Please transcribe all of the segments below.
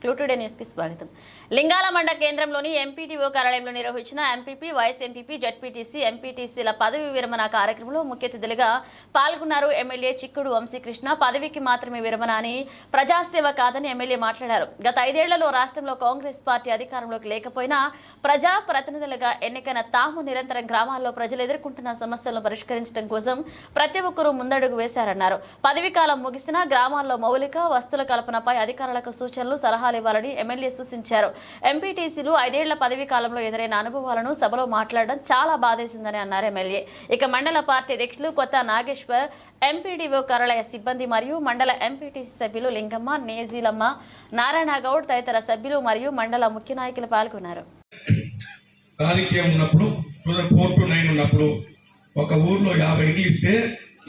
Today news కి స్వాగతం. లింగాల మండ కేంద్రంలోని ఎంపీటీఓ కార్యాలయంలో నిర్వహించిన ఎంపీపీ, వైస్ ఎంపీపీ, జడ్పీటీసీ, ఎంపీటీసీల పదవి విరమణ కార్యక్రమంలో ముఖ్య అతిథులుగా పాల్గొన్నారు ఎమ్మెల్యే చిక్కుడు వంశీకృష్ణ. పదవికి మాత్రమే విరమణ అని, ప్రజాసేవ కాదని ఎమ్మెల్యే మాట్లాడారు. గత 5 ఏళ్లలో రాష్ట్రంలో కాంగ్రెస్ పార్టీ అధికారంలోకి లేకపోయినా ప్రజా ప్రతినిధులుగా ఎన్నికైన తాము నిరంతరం గ్రామాల్లో ప్రజలు ఎదుర్కొంటున్న సమస్యలను పరిష్కరించడం కోసం ప్రతి ఒక్కరూ ముందడుగు వేశారన్నారు. పదవి కాలం ముగిసినా గ్రామాల్లో మౌలిక వస్తువుల కల్పనపై అధికారులకు సూచనలు, సలహాలు ఇవ్వాలని ఎమ్మెల్యే సూచించారు. ఎంపీటీసీలు 5 ఏళ్ల పదవి కాలంలో ఎదురైన అనుభవాలను సభలో మాట్లాడడం చాలా బాధేసిందని అన్నారు ఎమ్మెల్యే. ఇక మండల పార్టీ అధ్యక్షులు కొత్త నాగేశ్వర్, ఎంపీడీఓ కార్యాలయ సిబ్బంది మరియు మండల ఎంపీటీసీ సభ్యులు లింగమ్మ, నేజీలమ్మ, నారాయణ గౌడ్ తదితర సభ్యులు మరియు మండల ముఖ్య నాయకులు పాల్గొన్నారు. రాజకీయం ఉన్నప్పుడు 2004-9 ఉన్నప్పుడు ఒక ఊర్లో 50 ఇండ్లు ఇస్తే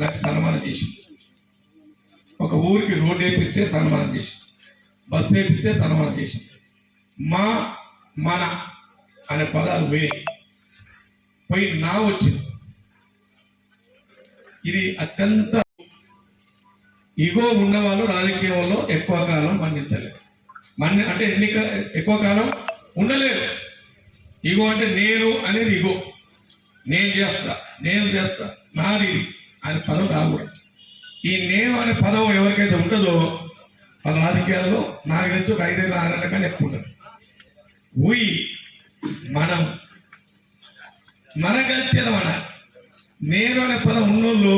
నాకు సన్మానం చేసి, ఒక ఊరికి రోడ్డు వేపిస్తే సన్మానం చేసి, బస్సు వేపిస్తే సన్మానం చేసి, మన అనే పదాలు పోయి నా వచ్చింది. ఇది అత్యంత ఇగో ఉన్నవాళ్ళు రాజకీయంలో ఎక్కువ కాలం మన్నించలేదు. అంటే ఎన్నిక ఎక్కువ కాలం ఉండలేదు. ఇగో అంటే నేను అనేది ఇగో, నేను చేస్తా నాది అనే పదం రాకూడదు. ఈ నేను అనే పదం ఎవరికైతే ఉంటుందో వాళ్ళ రాజకీయాల్లో నాకు తెలుసు 5-6 కన్నా ఎక్కువ ఉంటుంది. మనం మన గల్చేదమన నేను అనే పదం ఉన్నోళ్ళు